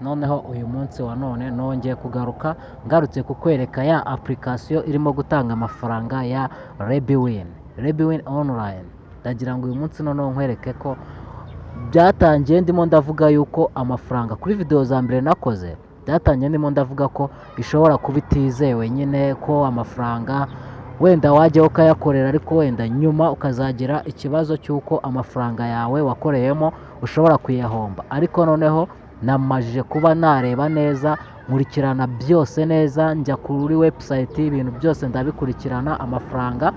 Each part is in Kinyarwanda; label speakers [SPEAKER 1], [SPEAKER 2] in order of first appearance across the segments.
[SPEAKER 1] noneho uyu munsi wa none nongeye kugaruka ngarutse kukwereka ya application irimo gutanga amafaranga ya Rebiwin online. Ndagira ngo uyu munsi noneho nkwereke ko byatangiye ndimo ndavuga yuko amafaranga kuri video za mbere nakoze byatangiye ndimo ndavuga ko ishobora kuba itizewe nyine, ko amafaranga wenda wajyaho ukayakorera ariko wenda nyuma ukazagira ikibazo cy'uko amafaranga yawe wakoreyemo ushobora kuyahomba. Ariko noneho namajije kuba nareba neza, nkurikirana byose neza, njya kuri website ibintu byose ndabikurikirana, amafaranga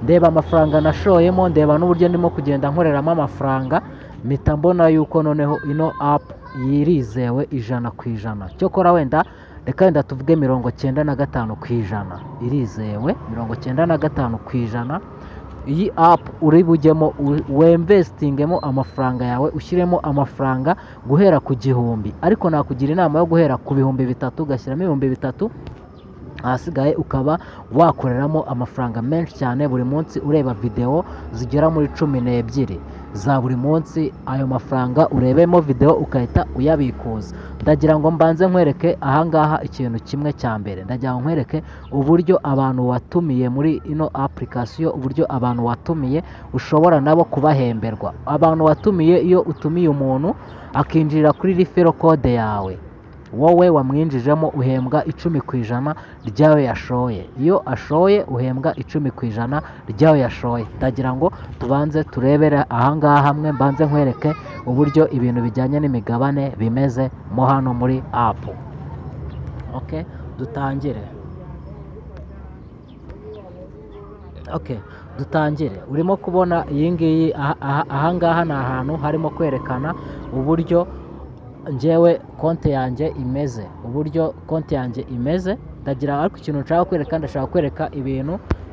[SPEAKER 1] ndeba amafaranga nashoyemo, ndeba n'uburyo ndimo kugenda nkoreramo amafaranga, mpita mbona yuko noneho ino app yirizewe 100%. Cyokora wenda reka wenda tuvuge 95%, irizewe 95%. Iyi app uri bujyemo wemvestingemo amafaranga yawe, ushyiremo amafaranga guhera ku 1000, ariko nakugira inama yo guhera ku 3000 ugashyiramo 3000, ahasigaye ukaba wakoreramo amafaranga menshi cyane buri munsi, ureba video zigera muri 12 za buri munsi. Ayo mafaranga urebemo video ukahita uyabikuza. Ndagira ngo mbanze nkwereke ahangaha ikintu kimwe cya mbere, ndagira ngo nkwereke uburyo abantu watumiye muri ino application, uburyo abantu watumiye ushobora nabo kubahemberwa. Abantu watumiye, iyo utumiye umuntu akinjira kuri referral code yawe, wowe wamwinjijemo uhembwa 10% ryawe yashoye. Iyo ashoye uhembwa 10% ryawe yashoye. Ndagira ngo tubanze turebere ahangaha hamwe, mbanze nkwereke uburyo ibintu bijyanye n'imigabane bimeze mo hano muri app. Okay, dutangire. Dutangire. Urimo kubona iyi ngiyi ahangaha ni ahantu harimo kwerekana uburyo njyewe konti yanjye imeze, uburyo konti yanjye imeze. Ndagira ariko ikintu nshaka kwereka, ndashaka kwereka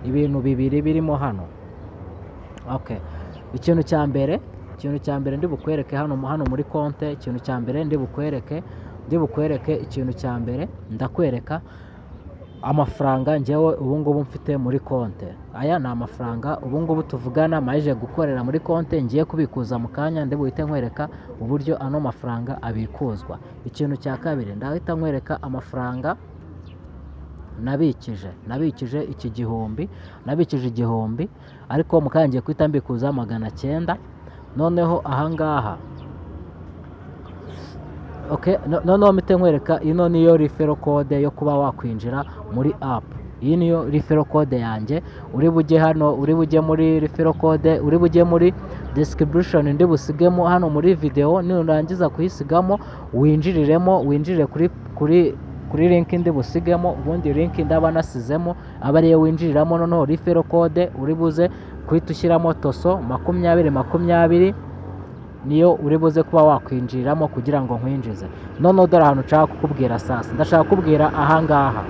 [SPEAKER 1] ibintu bibiri birimo hano. Ikintu cya mbere ndi bukwereke hano muri konti, ikintu cya mbere ndi bukwereke ikintu cya mbere ndakwereka amafaranga njyewe ubungubu mfite muri konti. Aya ni amafaranga ubungubu tuvugana maje gukorera muri konti, ngiye kubikuza mu kanya. Ndi buhite nkwereka uburyo ano mafaranga abikuzwa. Ikintu cya kabiri ndahita nkwereka amafaranga nabikije iki gihumbi, nabikije 1000, ariko mu kanya ngiye kwita mbikuza 900. Noneho ahangaha noneho mpite nkwereka ino niyo referral code yo kuba wakwinjira muri app. Iyi niyo referral code yanjye. Uri bujye hano, uri bujye muri referral code, uri bujye muri description ndi busigemo hano muri video, nurangiza kuyisigamo winjire kuri link ndi busigemo. Ubundi link ndaba nasizemo aba ariyo winjiriramo. Noneho referral code uri buze kuhita ushyiramo toso 2020 niyo uri buze kuba wakwinjiriramo kugira ngo nkwinjize. Noneho dore ahantu nshaka kukubwira sasa, ndashaka kukubwira ahangaha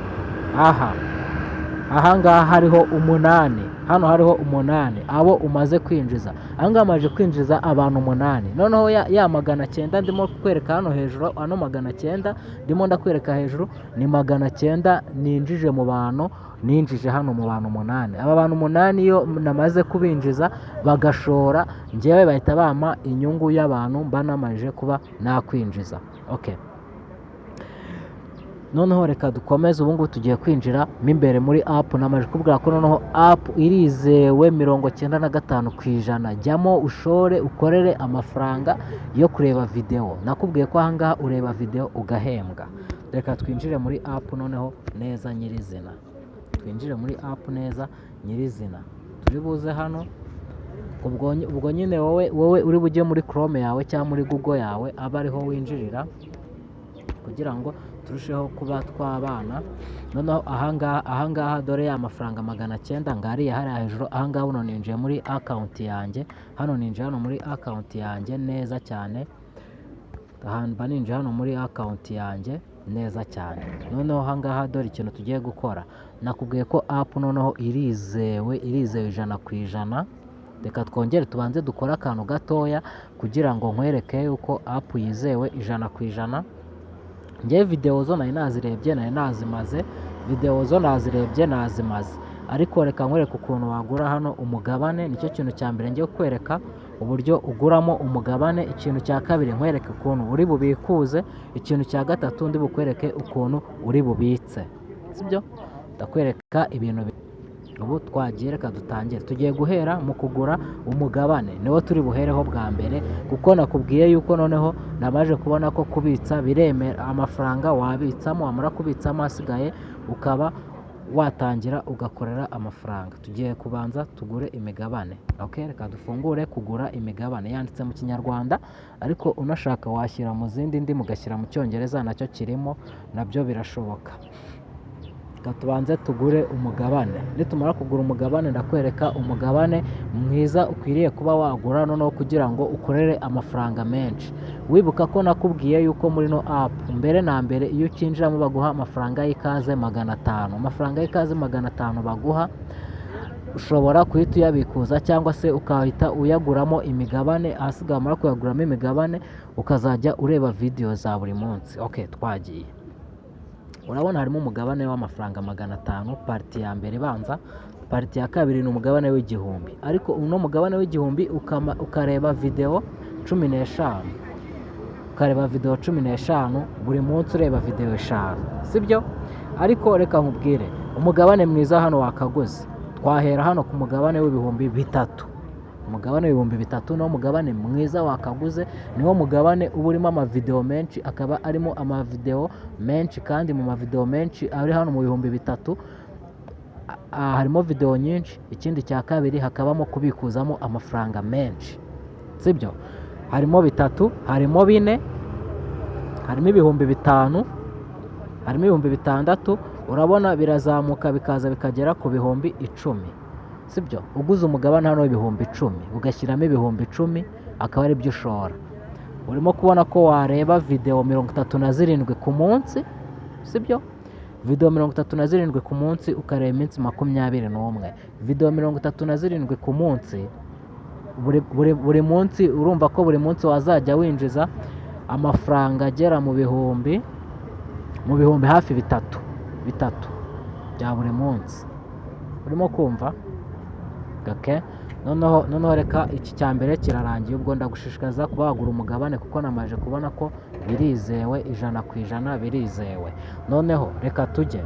[SPEAKER 1] hariho 8. Hano hariho 8 abo umaze kwinjiza. Ahangaha maje kwinjiza abantu 8. Noneho ya 900 ndimo kukwereka hano hejuru, ano 900 ndimo ndakwereka hejuru ni 900 ninjije mu bantu, ninjije hano mu bantu 8. Aba bantu 8 iyo namaze kubinjiza bagashora, njyewe bahita bama inyungu y'abantu mba namaje kuba nakwinjiza. Noneho reka dukomeze. Ubu ngubu tugiye kwinjira mo imbere muri app. Namaje kubwira ko noneho app irizewe 95%. Jyamo ushore, ukorere amafaranga yo kureba video. Nakubwiye ko ahangaha ureba video ugahembwa. Reka twinjire muri app noneho neza nyirizina. Twinjire muri app neza nyirizina. Turi buze hano. Ubwo nyine wowe uri bujye muri Chrome yawe cyangwa muri Google yawe, aba ariho winjirira kugira ngo turusheho kuba twabana. Noneho ahangaha dore ya mafaranga 900 ngariye hariya hejuru. Ahangaha uno ninjiye muri account yanjye, hano ninjiye hano muri account yanjye neza cyane. Ahantu ninjiye hano muri account yanjye neza cyane. Noneho ahangaha dore ikintu tugiye gukora, nakubwiye ko app noneho irizewe 100%. Reka twongere tubanze dukora akantu gatoya kugira ngo nkwereke yuko app yizewe 100%. Ngiye video zo nari nazirebye, nari nazimaze. Video zo nazirebye nazimaze, ariko reka nkwereke ukuntu wagura hano umugabane. Nicyo kintu cya mbere ngiye kukwereka, uburyo uguramo umugabane, ikintu cya kabiri nkwereke ukuntu uri bubikuze, ikintu cya gatatu ndi bukwereke ukuntu uri bubitse, sibyo? Ndakwereka ibintu ubu twagiye, reka dutangire. Tugiye guhera mu kugura umugabane, niwo turi buhereho bwa mbere, kuko nakubwiye yuko noneho namaje kubona ko kubitsa biremera, amafaranga wabitsamo, wamara kubitsamo asigaye ukaba watangira ugakorera amafaranga. Tugiye kubanza tugure imigabane. Okay, reka dufungure kugura imigabane, yanditse mu Kinyarwanda ariko unashaka washyira mu zindi ndimi ugashyira mu Cyongereza, nacyo kirimo, nabyo birashoboka. Reka tubanze tugure umugabane. Nitumara kugura umugabane ndakwereka umugabane mwiza ukwiriye kuba wagura noneho kugira ngo ukorere amafaranga menshi. Wibuka ko nakubwiye yuko muri no app mbere na mbere iyo ukinjiramo baguha amafaranga y'ikaze 500. Amafaranga y'ikaze 500 baguha ushobora kuhita uyabikuza cyangwa se ukahita uyaguramo imigabane, ahasigaye wamara kuyaguramo imigabane ukazajya ureba video za buri munsi. Okay, twagiye. Urabona harimo umugabane w'amafaranga 500, parti ya mbere ibanza, parti ya kabiri ni umugabane w'igihumbi. Ariko uno mugabane w'igihumbi ukareba video 15, ukareba video 15 buri munsi ureba video 5, sibyo? Ariko reka nkubwire, umugabane mwiza hano wakaguze, twahera hano ku mugabane w'ibihumbi 3. Umugabane w'ibihumbi 3 niwo mugabane mwiza wakaguze, niwo mugabane uba urimo amavideo menshi, akaba arimo amavideo menshi, kandi mu mavideo menshi ari hano mu bihumbi 3 harimo video nyinshi. Ikindi cya kabiri hakabamo kubikuzamo amafaranga menshi, sibyo? Harimo 3, harimo 4, harimo ibihumbi 5, harimo ibihumbi 6, urabona birazamuka bikaza bikagera ku bihumbi 10, sibyo? Uguze umugabane hano w'ibihumbi 10 ugashyiramo ibihumbi 10 akaba ari byo ushora. Urimo kubona ko wareba video 37 ku munsi, sibyo? Video 37 ku munsi ukareba iminsi 21. Video 37 ku munsi, buri munsi urumva ko buri munsi wazajya winjiza amafaranga agera mu bihumbi hafi 3 bya buri munsi. Urimo kumva? Okay. Noneho reka iki cya mbere kirarangiye, ubwo ndagushishikaza kuba wagura umugabane kuko namaje kubona ko birizewe 100% birizewe. Noneho reka tujye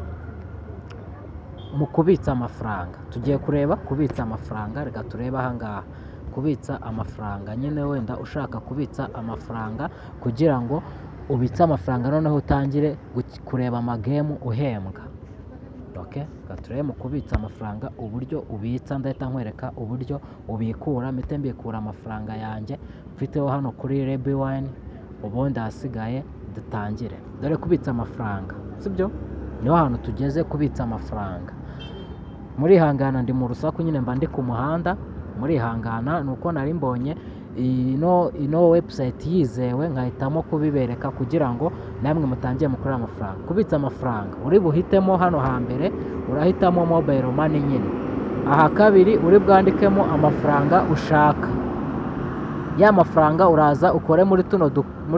[SPEAKER 1] mu kubitsa amafaranga. Tugiye kureba kubitsa amafaranga. Reka turebe aha ngaha kubitsa amafaranga. Nyine wenda ushaka kubitsa amafaranga kugira ngo ubitse amafaranga noneho utangire kureba amagemu uhembwa. Okay, gatureye mu kubitsa amafaranga uburyo ubitsa, ndahita nkwereka uburyo ubikura. Mpite mbikura amafaranga yanjye mfiteho hano kuri Rebwine, ubundi hasigaye dutangire. Dore kubitsa amafaranga, sibyo? Niho hantu tugeze, kubitsa amafaranga. Muri hangana ndi mu rusaku nyine, mba ndi ku muhanda. Muri hangana nuko nari mbonye ino website yizewe, nkahitamo kubibereka kugira ngo namwe mutangiye mukorera amafaranga. Kubitsa amafaranga uri buhitemo hano hambere urahitamo mobile money nyine. Aha kabiri uri bwandikemo amafaranga ushaka. Ya mafaranga uraza ukore muri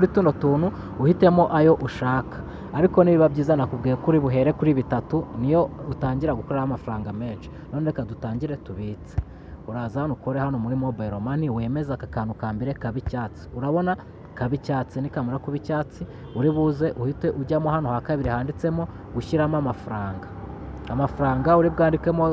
[SPEAKER 1] tuno tuntu uhitemo ayo ushaka. Ariko nibiba byiza nakubwiye kuri buhere kuri 3 niyo utangira gukorera amafaranga menshi. None reka dutangire tubitse. Uraza hano ukore hano muri mobile money, wemeza aka kantu ka mbere kaba icyatsi. Urabona kaba icyatsi, nikamara kuba icyatsi uri buze uhite ujyamo hano ha kabiri handitsemo gushyiramo amafaranga. Amafaranga uri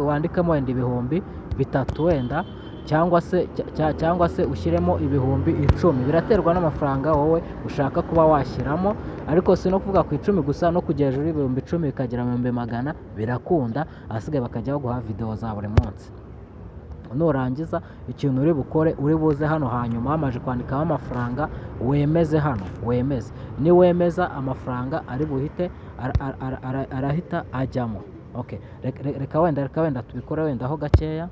[SPEAKER 1] wandikemo wenda ibihumbi 3 wenda, cyangwa se ushyiremo ibihumbi 10. Biraterwa n'amafaranga wowe ushaka kuba washyiramo, ariko si no kuvuga ku 10 gusa, no kugera hejuru y'ibihumbi 10 bikagera mu 100 birakunda. Ahasigaye bakajya baguha video za buri munsi. Nurangiza ikintu uri bukore, uri buze hano hanyuma hamaje kwandikaho amafaranga wemeze hano, wemeze. Ni wemeza amafaranga ari buhite arahita ajyamo. Okay, reka wenda tubikore wenda ho gakeya.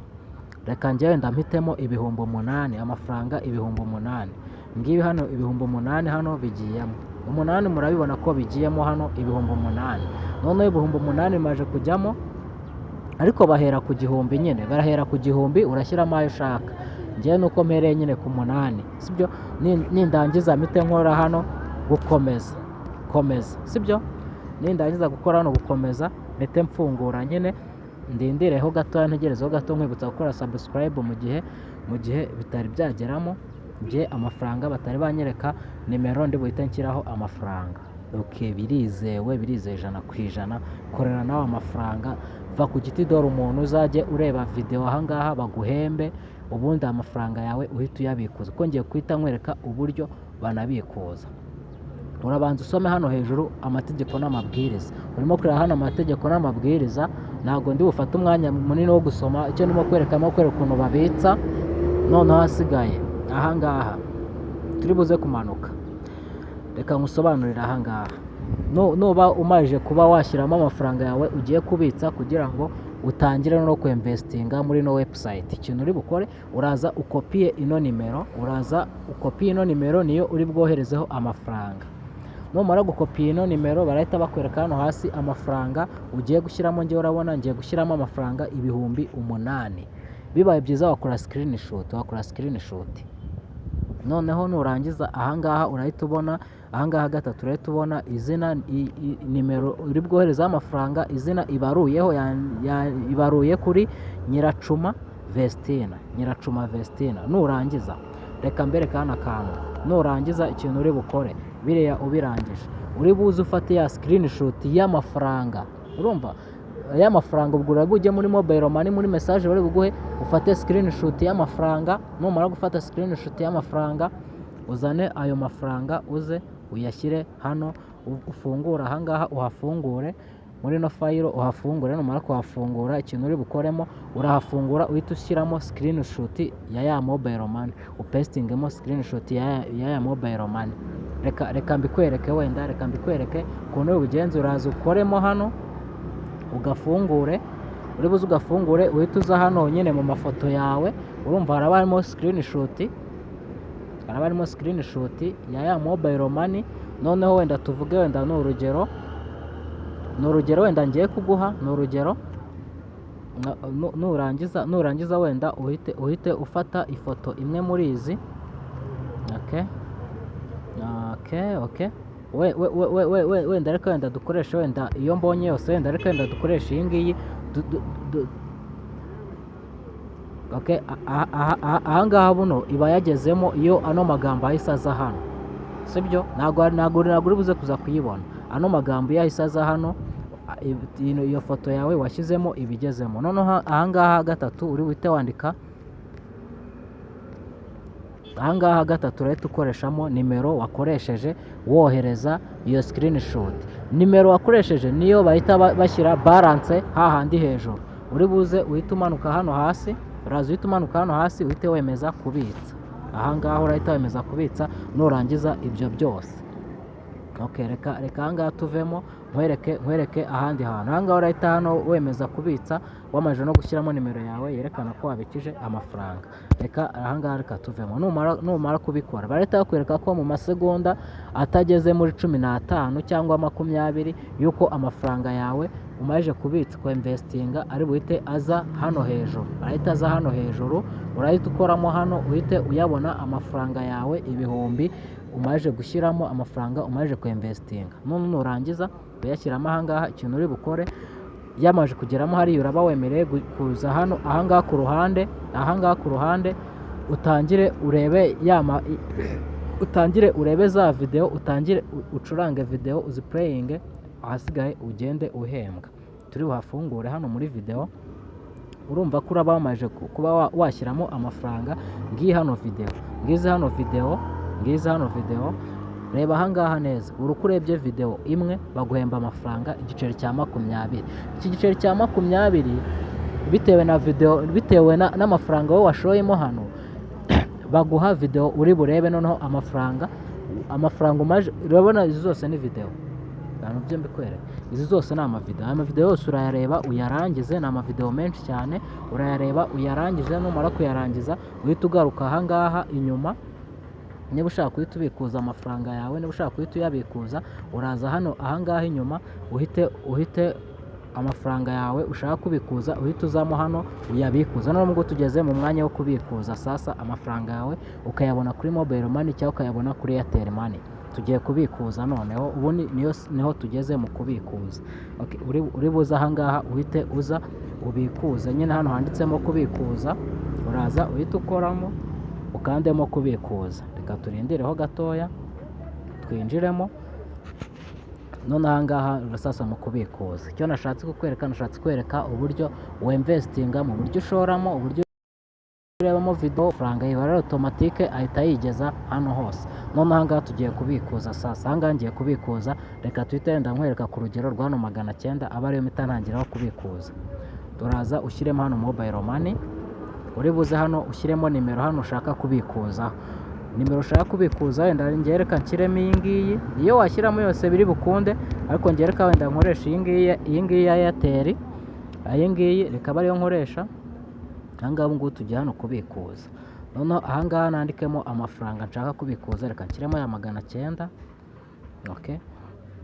[SPEAKER 1] Reka njye wenda mpitemo ibihumbi 8, amafaranga ibihumbi 8. Ngibi hano ibihumbi 8 hano bigiyemo 8. Murabibona ko bigiyemo hano ibihumbi 8. None ibihumbi 8 bimaje kujyamo, ariko bahera ku gihumbi nyine. Barahera ku gihumbi urashyiramo ayo ushaka. Njye nuko mpereye nyine ku 8, sibyo? Nindangiza mpite nkora hano komeza, sibyo? Nindangiza gukora hano gukomeza mpite mfungura nyine ndindireho gato ntegerezeho gato nkwibutsa gukora subscribe mu gihe bitari byageramo, gihe amafaranga batari banyereka nimero ndi buhite nshyiraho amafaranga. Okay, birizewe 100%. Korera nawe amafaranga, va ku giti dore umuntu uzajye ureba video ahangaha baguhembe, ubundi amafaranga yawe uhita uyabikuza, kuko ngiye guhita nkwereka uburyo banabikuza. Urabanza usome hano hejuru amategeko n'amabwiriza. Urimo kureba hano amategeko n'amabwiriza, ntabwo ndi bufate umwanya munini wo gusoma, icyo ndimo kwereka ukuntu babitsa. Noneho hasigaye ahangaha turi buze kumanuka, reka ngusobanurire ahangaha. Nuba umaje kuba washyiramo amafaranga yawe ugiye kubitsa kugira ngo utangire no kuinvestinga muri no website, ikintu uri bukore uraza ukopiye ino nimero, niyo uri bwoherezeho amafaranga. Numara gukopiye ino nimero barahita bakwereka hano hasi amafaranga ugiye gushyiramo. Ngiye urabona ngiye gushyiramo amafaranga 8,000. Bibaye byiza wakora screenshot. Noneho nurangiza ahangaha urahita ubona ahangaha gatatu, urahita ubona izina, nimero uri bwoherezaho amafaranga, izina ibaruyeho ibaruye kuri Nyiracuma Vestina. Nurangiza reka mbereka hano akantu. Nurangiza ikintu uri bukore biriya ubirangije, uri buze ufate ya screenshot y'amafaranga. Urumva y'amafaranga ubwo urabujye muri mobile money, muri message bari buguhe ufate screenshot y'amafaranga. Numara gufata screenshot y'amafaranga uzane ayo mafaranga uze uyashyire hano, ufungura ahangaha uhafungure muri no file uhafungure. Numara kuhafungura ikintu uri bukoremo urahafungura uhita ushyiramo screenshot ya mobile money, upestingemo screenshot ya mobile money. Reka mbikwereke ukuntu ubigenza. Uraza ukoremo hano ugafungure, uri buze ugafungure uhita uza hano nyine mu mafoto yawe. Urumva haraba harimo screenshot ya mobile money. Noneho wenda tuvuge wenda ni urugero wenda ngiye kuguha ni urugero. Nurangiza wenda uhite ufata ifoto imwe muri izi. Okay. Wenda reka wenda dukoresha wenda iyo mbonye yose, wenda reka wenda dukoresha iyi ngiyi. Okay, ahangaha buno iba yagezemo iyo ano magambo ahise aza hano, sibyo? Ntabwo uri buze kuza kuyibona ano magambo yahise aza hano, iyo foto yawe washyizemo ibigezemo. Noneho ahangaha gatatu uri buhite wandika, ahangaha gatatu urahita ukoreshamo nimero wakoresheje wohereza iyo screenshot. Nimero wakoresheje niyo bahita bashyira balance hahandi hejuru. Uri buze uhita umanuka hano hasi, uhite wemeza kubitsa. Ahangaha urahita wemeza kubitsa. Nurangiza ibyo byose, okay, reka ahangaha tuvemo nkwereke ahandi hantu. Ahangaha urahita hano wemeza kubitsa wamaje no gushyiramo nimero yawe yerekana ko wabikije amafaranga. Ahangaha reka tuvemo. Numara kubikora barahita bakwereka ko mu masegonda atageze muri 15 cyangwa 20 yuko amafaranga yawe umaje kubitsa ko investinga ari buhite aza hano hejuru. Arahita aza hano hejuru, urahita ukoramo hano uhite uyabona amafaranga yawe 1000 umaje gushyiramo, amafaranga umaje ku investinga. Nurangiza uyashyiramo ahangaha, ikintu uri bukore yamaje kugeramo hariya uraba wemereye kuza hano ahangaha ku ruhande utangire urebe za video, utangire ucurange video uziplaying, ahasigaye ugende uhembwa. Turi buhafungure hano muri video. Urumva ko uraba wamaje kuba washyiramo amafaranga. Ngize hano video, reba ahangaha neza. Uruko urebye video imwe baguhemba amafaranga igiceri cya 20. Iki giceri cya 20 bitewe n'amafaranga wowe washoyemo hano baguha video uri burebe. Noneho amafaranga umaje, urabona izi zose ni video. Abantu byo mbikwereka, izi zose ni amavideo yose urayareba uyarangize. Ni amavideo menshi cyane, urayareba uyarangize. Numara kuyarangiza uhita ugaruka ahangaha inyuma. Niba ushaka kuhita ubikuza amafaranga yawe, niba ushaka kuhita uyabikuza, uraza hano ahangaha inyuma uhite amafaranga yawe ushaka kubikuza uhita uzamo hano uyabikuza. Nubwo tugeze mu mwanya wo kubikuza, sasa amafaranga yawe ukayabona kuri mobile money cyangwa ukayabona kuri Airtel money. tugiye kubikuza noneho. Ubu niho tugeze mu kubikuza. Okay, uri buze ahangaha uhite uza ubikuze nyine hano handitsemo kubikuza, uraza uhita ukoramo ukandemo kubikuza. Reka turindireho gatoya twinjiremo. None ahangaha urasasa mu kubikuza. Icyo nashatse kwereka uburyo wemvesitinga, mu buryo ushoramo, uburyo urebamo video, faranga ibara automatique ahita yigeza hano hose. None ahangaha tugiye kubikuza sasa. Ahangaha ngiye kubikuza, reka tuhite wenda nkwereka ku rugero rwa hano 900 aba ariyo mpita ntangiraho kubikuza. Turaza ushyiremo hano mobile money, uri buze hano ushyiremo nimero hano ushaka kubikuza. Nimero ushaka kubikuza wenda ngereka nshyiremo iyi ngiyi, iyo washyiramo yose biri bukunde, ariko ngereka wenda nkoresha iyi ngiyi ya Airtel, iyi ngiyi reka ariyo nkoresha. Ahangaha ubu ngubu tugiye hano kubikuza. Noneho ahangaha nandikemo amafaranga nshaka kubikuza, reka nshyiremo ya 900. Okay,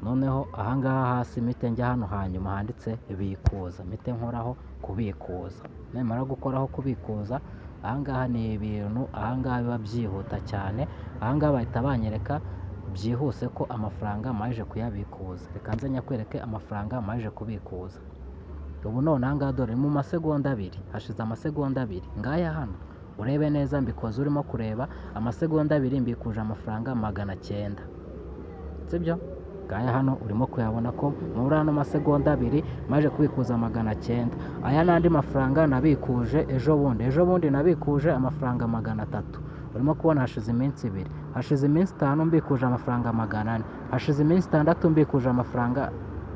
[SPEAKER 1] noneho ahangaha hasi mpite njya hano hanyuma handitse bikuza, mpite nkoraho kubikuza. Nimara gukoraho kubikuza, ahangaha ni ibintu ahangaha biba byihuta cyane. Ahangaha bahita banyereka byihuse ko amafaranga maje kuyabikuza. Reka nze nyakwereke amafaranga maje kubikuza. Ubu none ahangaha dore mu masegonda 2, hashize amasegonda 2 ngaya hano urebe neza mbikoze, urimo kureba amasegonda 2 mbikuje amafaranga 900, sibyo? Ngaya hano urimo kuyabona ko muri hano masegonda 2 maje kubikuza 900. Aya nandi mafaranga nabikuje ejo bundi nabikuje amafaranga 300. Urimo kubona hashize iminsi 2, hashize iminsi 5 mbikuje amafaranga 400, hashize iminsi 6 mbikuje amafaranga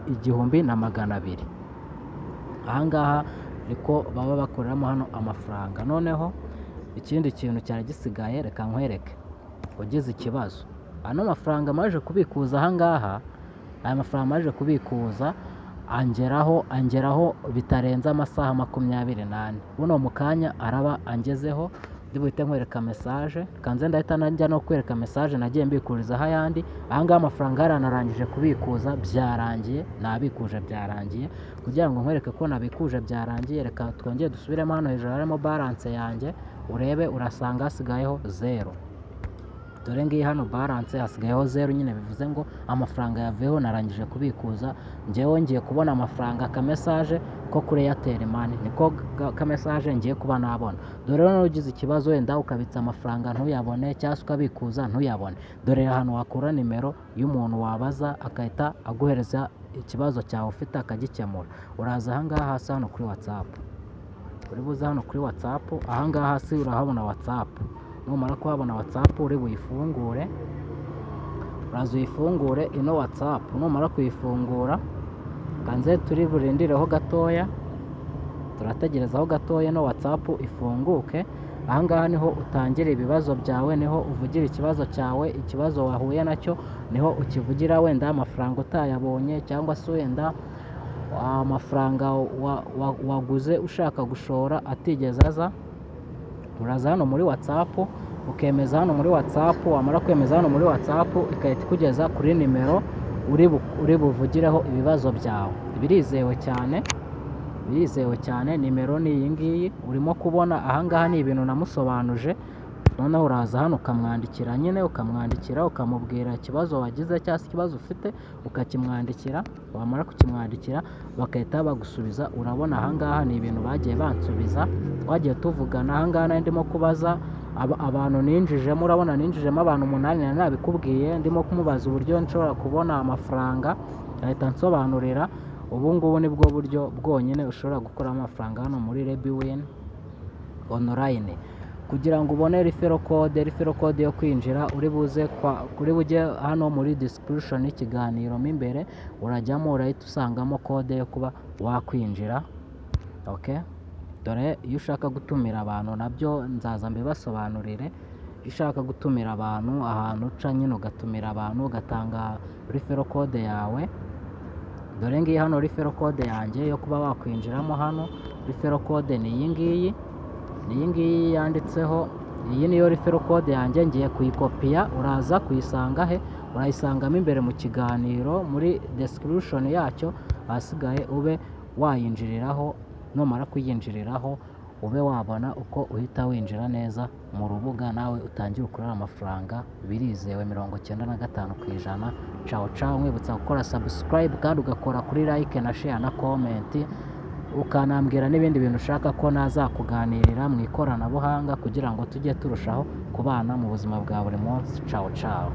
[SPEAKER 1] 1200. Ahangaha niko baba bakoreramo hano amafaranga. Noneho ikindi kintu cyari gisigaye, reka nkwereke ugize ikibazo. Ano mafaranga maje kubikuza ahangaha, aya mafaranga maje kubikuza angeraho bitarenze amasaha 28. Buno mu kanya araba angezeho, ndibuhite nkwereka message. Kanze ndahita najya no kwereka message nagiye mbikurizaho ayandi. Ahangaha amafaranga yaranarangije kubikuza, byarangiye, nabikuje byarangiye. Kugira ngo nkwereke ko nabikuje byarangiye, reka twongeye dusubiremo hano hejuru harimo balance yanjye, urebe urasanga hasigayeho 0. Dore ngiyi hano balance hasigayeho 0 nyine, bivuze ngo amafaranga yaveho narangije kubikuza. Njyewe ngiye kubona amafaranga ka message ko kuri Airtel Money, niko ka message ngiye kuba nabona. Dore rero ugize ikibazo wenda ukabitsa amafaranga ntuyabone, cyangwa ukabikuza ntuyabone, dore hano wakura nimero y'umuntu wabaza akahita aguhereza ikibazo cyawe ufite akagikemura. Uraza ahangaha hasi hano kuri WhatsApp, uri buze hano kuri WhatsApp. Ahangaha hasi urahabona WhatsApp. Numara kuhabona WhatsApp uri buyifungure, uraza uyifungure ino WhatsApp. Numara kuyifungura, kanze turi burindireho gatoya, turategerezaho gatoya ino WhatsApp ifunguke. Ahangaha niho utangira ibibazo byawe, niho uvugira ikibazo cyawe, ikibazo wahuye nacyo niho ukivugira. Wenda amafaranga utayabonye, cyangwa se wenda amafaranga waguze ushaka gushora atigeze aza, uraza hano muri WhatsApp ukemeza hano muri WhatsApp. Wamara kwemeza hano muri WhatsApp ikahita ikugeza kuri nimero uri buvugireho ibibazo byawe. Birizewe cyane. Nimero ni iyi ngiyi urimo kubona ahangaha, ni ibintu namusobanuje. Noneho uraza hano ukamwandikira nyine, ukamubwira ikibazo wagize cyangwa se ikibazo ufite ukakimwandikira. Wamara kukimwandikira bagahita bagusubiza. Urabona ahangaha ni ibintu bagiye bansubiza, twagiye tuvugana. Ahangaha nari ndimo kubaza abantu ninjijemo, urabona ninjijemo abantu 8 nabikubwiye, ndimo kumubaza uburyo nshobora kubona amafaranga, ahita nsobanurira. Ubu ngubu nibwo buryo bwonyine ushobora gukora amafaranga hano muri RebiWin online. Kugira ngo ubone referral code yo kwinjira, uri bujye hano muri description y'ikiganiro mo imbere, urajyamo urahita usangamo code yo kuba wakwinjira. Okay, dore iyo ushaka gutumira abantu nabyo nzaza mbibasobanurire. Iyo ushaka gutumira abantu ahantu uca nyine ugatumira abantu, ugatanga referral code yawe. Dore ngiyi hano referral code yanjye yo kuba wakwinjiramo hano. Referral code ni iyi ngiyi yanditseho. Iyi niyo referral code yanjye, ngiye kuyikopiya. Uraza kuyisanga he? Urayisangamo imbere mu kiganiro muri description yacyo, ahasigaye ube wayinjiriraho. Numara kuyinjiriraho ube wabona uko uhita winjira neza mu rubuga nawe utangire ukorera amafaranga birizewe 95%. Ciao ciao, nkwibutsa gukora subscribe kandi ugakora kuri like na share na comment, ukanambwira n'ibindi bintu ushaka ko nazakuganirira mu ikoranabuhanga kugira ngo tujye turushaho kubana mu buzima bwa buri munsi. Ciao ciao.